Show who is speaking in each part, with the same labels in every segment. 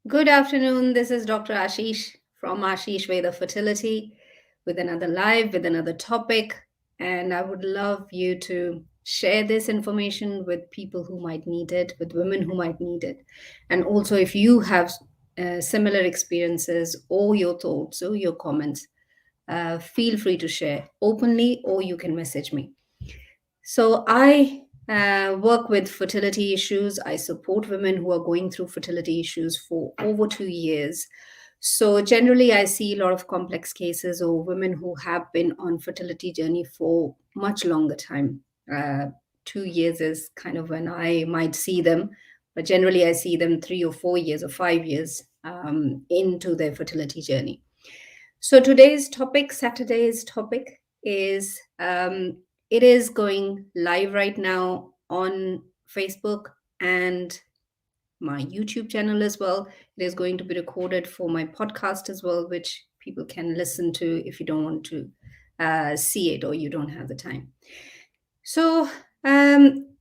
Speaker 1: Good afternoon. This is Dr. Ashish from Ashish Veda Fertility with another live, with another topic. And I would love you to share this information with people who might need it, with women who might need it. And also, if you have similar experiences or your thoughts or your comments, feel free to share openly or you can message me. So I work with fertility issues. I support women who are going through fertility issues for over 2 years. So generally, I see a lot of complex cases or women who have been on fertility journey for much longer time. 2 years is kind of when I might see them, but generally I see them 3 or 4 years or 5 years into their fertility journey. So Saturday's topic is it is going live right now on Facebook and my YouTube channel as well. It is going to be recorded for my podcast as well, which people can listen to if you don't want to see it or you don't have the time. So um,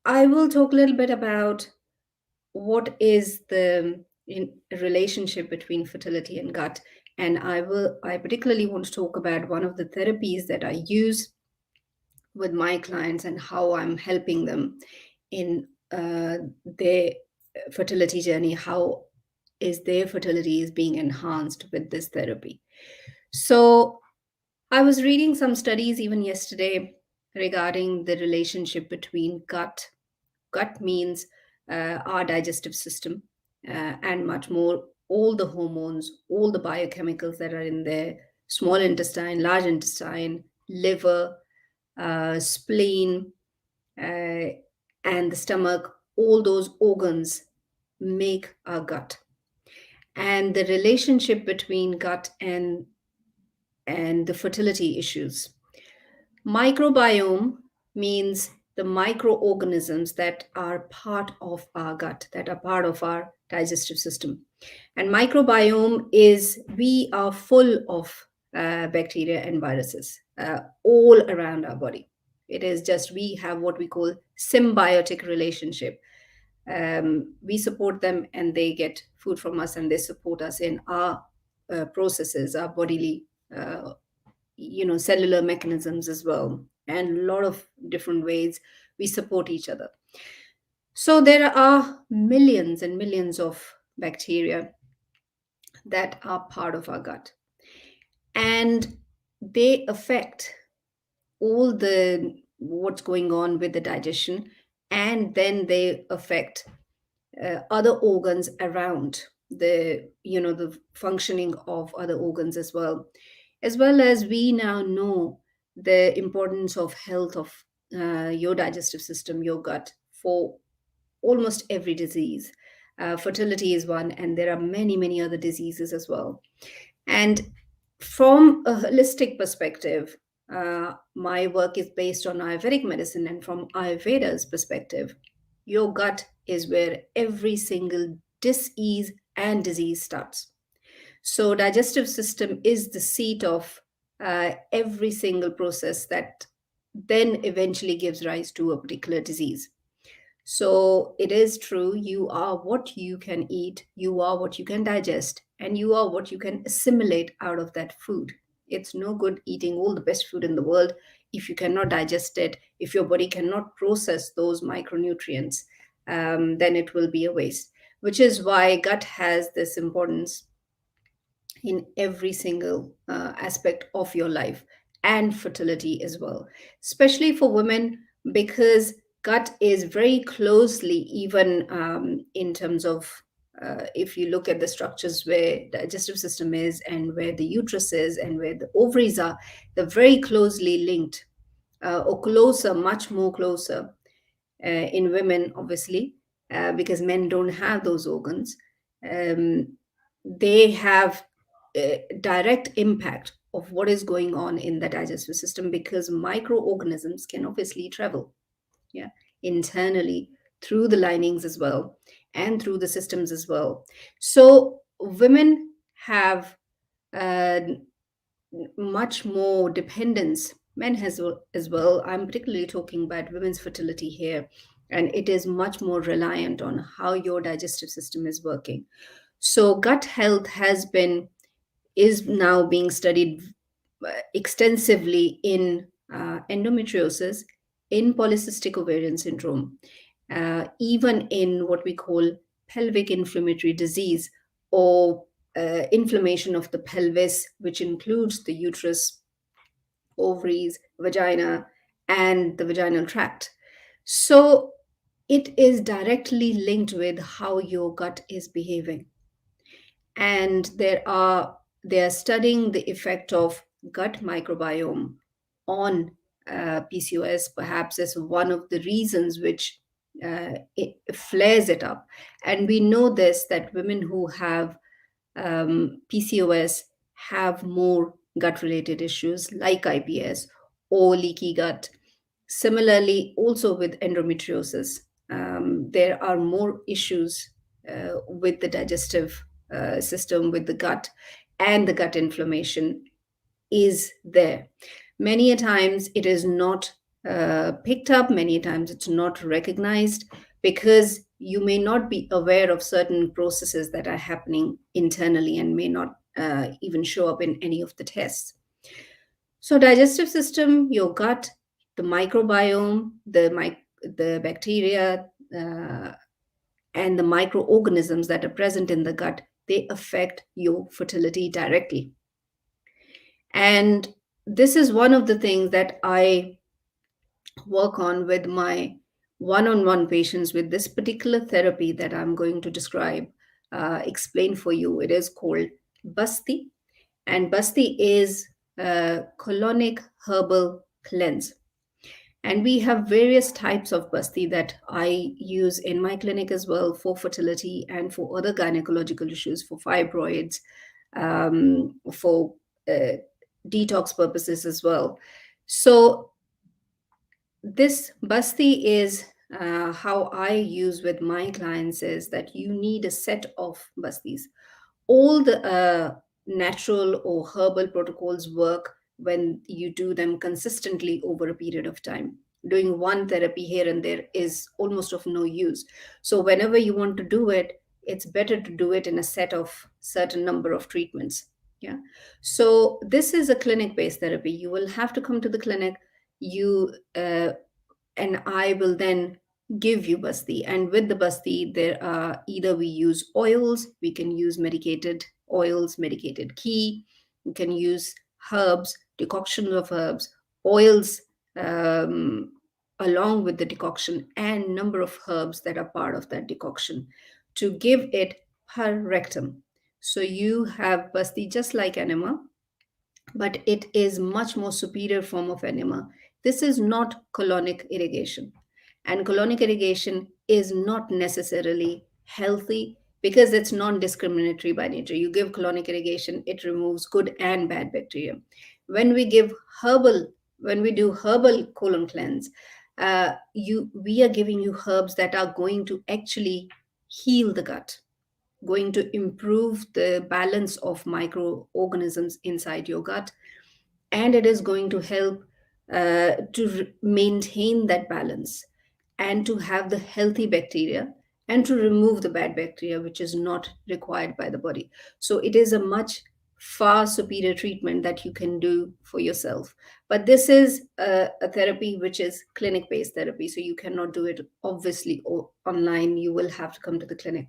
Speaker 1: I will talk a little bit about what is the relationship between fertility and gut, and I particularly want to talk about one of the therapies that I use with my clients and how I'm helping them in their fertility journey. How is their fertility is being enhanced with this therapy? So I was reading some studies even yesterday regarding the relationship between gut. Gut means our digestive system and much more. All the hormones, all the biochemicals that are in there, small intestine, large intestine, liver, spleen, uh, and the stomach, all those organs make our gut. And the relationship between gut and the fertility issues. Microbiome means the microorganisms that are part of our gut, that are part of our digestive system. And microbiome is we are full of bacteria and viruses all around our body. It is just we have what we call symbiotic relationship. We support them and they get food from us and they support us in our processes, our bodily cellular mechanisms as well, and a lot of different ways we support each other. So there are millions and millions of bacteria that are part of our gut, and they affect all the what's going on with the digestion, and then they affect other organs around the functioning of other organs as well as we now know the importance of health of your digestive system, your gut, for almost every disease. Fertility is one, and there are many, many other diseases as well. And from a holistic perspective, my work is based on Ayurvedic medicine, and from Ayurveda's perspective, your gut is where every single disease and disease starts. So, digestive system is the seat of every single process that then eventually gives rise to a particular disease. So it is true, you are what you can eat, you are what you can digest, and you are what you can assimilate out of that food. It's no good eating all the best food in the world if you cannot digest it, if your body cannot process those micronutrients, then it will be a waste. Which is why gut has this importance in every single aspect of your life and fertility as well, especially for women, because gut is very closely, even in terms of if you look at the structures where the digestive system is and where the uterus is and where the ovaries are, they're very closely linked, or closer, much more closer in women, obviously, because men don't have those organs. They have direct impact of what is going on in the digestive system, because microorganisms can obviously travel, yeah, internally through the linings as well and through the systems as well. So women have uh, much more dependence. Men has as well. I'm particularly talking about women's fertility here, and it is much more reliant on how your digestive system is working. So gut health is now being studied extensively in endometriosis, in polycystic ovarian syndrome, even in what we call pelvic inflammatory disease, or inflammation of the pelvis, which includes the uterus, ovaries, vagina, and the vaginal tract. So it is directly linked with how your gut is behaving. And they are studying the effect of gut microbiome on PCOS, perhaps as one of the reasons which it flares it up. And we know this, that women who have PCOS have more gut related issues like IBS or leaky gut. Similarly, also with endometriosis, there are more issues with the digestive system, with the gut, and the gut inflammation is there. Many a times it is not picked up, many a times it's not recognized, because you may not be aware of certain processes that are happening internally and may not even show up in any of the tests. So, digestive system, your gut, the microbiome, the bacteria, and the microorganisms that are present in the gut, they affect your fertility directly. And this is one of the things that I work on with my one-on-one patients with this particular therapy that I'm going to explain for you. It is called Basti, and Basti is a colonic herbal cleanse. And we have various types of Basti that I use in my clinic as well, for fertility and for other gynecological issues, for fibroids, for detox purposes as well. So this Basti is how I use with my clients, is that you need a set of Bastis. All the natural or herbal protocols work when you do them consistently over a period of time. Doing one therapy here and there is almost of no use. So whenever you want to do it, it's better to do it in a set of certain number of treatments. Yeah. So this is a clinic based therapy. You will have to come to the clinic. You and I will then give you Basti. And with the Basti, there are either we use oils, we can use medicated oils, medicated ghee, we can use herbs, decoctions of herbs, oils, um, along with the decoction, and number of herbs that are part of that decoction to give it per rectum. So you have Basti just like enema, but it is much more superior form of enema. This is not colonic irrigation. And colonic irrigation is not necessarily healthy because it's non-discriminatory by nature. You give colonic irrigation, it removes good and bad bacteria. When we give herbal, when we do herbal colon cleanse, we are giving you herbs that are going to actually heal the gut, going to improve the balance of microorganisms inside your gut, and it is going to help to maintain that balance and to have the healthy bacteria and to remove the bad bacteria which is not required by the body. So it is a much far superior treatment that you can do for yourself. But this is a therapy which is clinic based therapy, so you cannot do it obviously online. You will have to come to the clinic.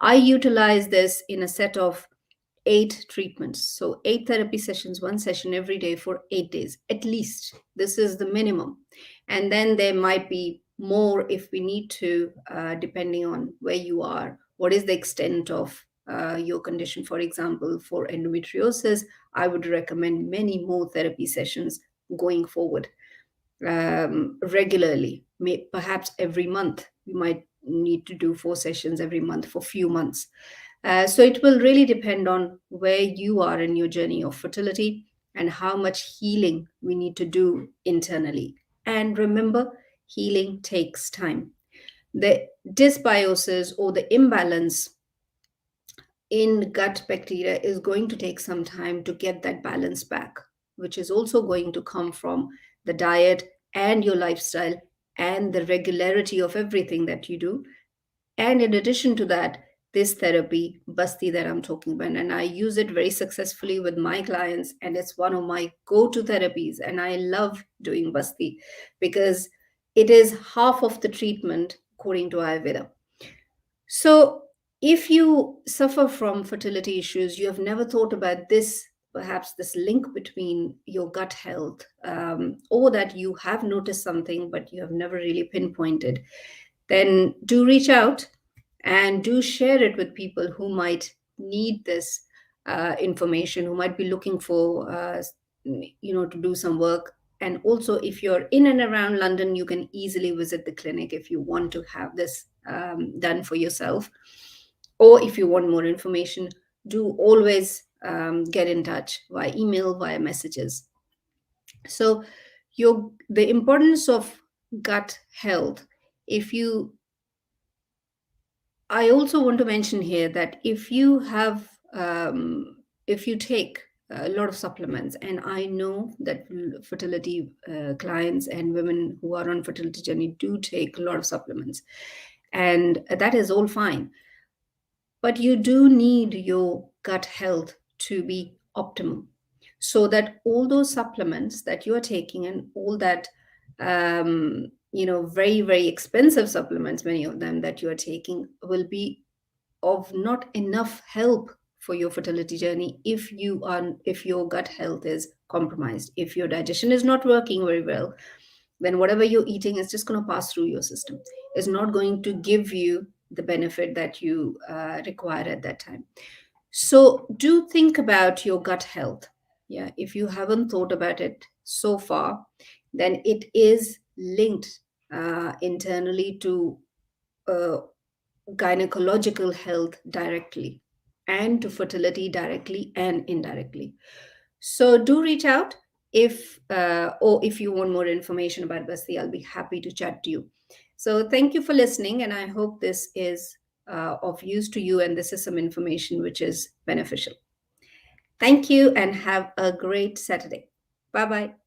Speaker 1: I utilize this in a set of 8 treatments. So 8 therapy sessions, one session every day for 8 days at least. This is the minimum. And then there might be more if we need to, depending on where you are, what is the extent of your condition. For example, for endometriosis, I would recommend many more therapy sessions going forward, regularly, perhaps every month. You might need to do 4 sessions every month for few months. So it will really depend on where you are in your journey of fertility and how much healing we need to do internally. And remember, healing takes time. The dysbiosis or the imbalance in gut bacteria is going to take some time to get that balance back, which is also going to come from the diet and your lifestyle and the regularity of everything that you do. And in addition to that, this therapy, Basti, that I'm talking about. And I use it very successfully with my clients. And it's one of my go to therapies. And I love doing Basti because it is half of the treatment according to Ayurveda. So, if you suffer from fertility issues, you have never thought about this, perhaps this link between your gut health, or that you have noticed something but you have never really pinpointed, then do reach out and do share it with people who might need this information, who might be looking for, to do some work. And also, if you're in and around London, you can easily visit the clinic if you want to have this done for yourself. Or if you want more information, do always get in touch via email, via messages. So, the importance of gut health. If you I also want to mention here that if you take a lot of supplements, and I know that fertility clients and women who are on fertility journey do take a lot of supplements, and that is all fine. But you do need your gut health to be optimal, so that all those supplements that you are taking and all that very, very expensive supplements, many of them that you are taking, will be of not enough help for your fertility journey if your gut health is compromised, if your digestion is not working very well. Then whatever you're eating is just going to pass through your system. It's not going to give you the benefit that you require at that time. So do think about your gut health. Yeah, if you haven't thought about it so far, then it is linked internally to uh, gynecological health directly, and to fertility directly and indirectly. So do reach out if you want more information about Basti. I'll be happy to chat to you. So thank you for listening, and I hope this is of use to you, and this is some information which is beneficial. Thank you, and have a great Saturday. Bye bye.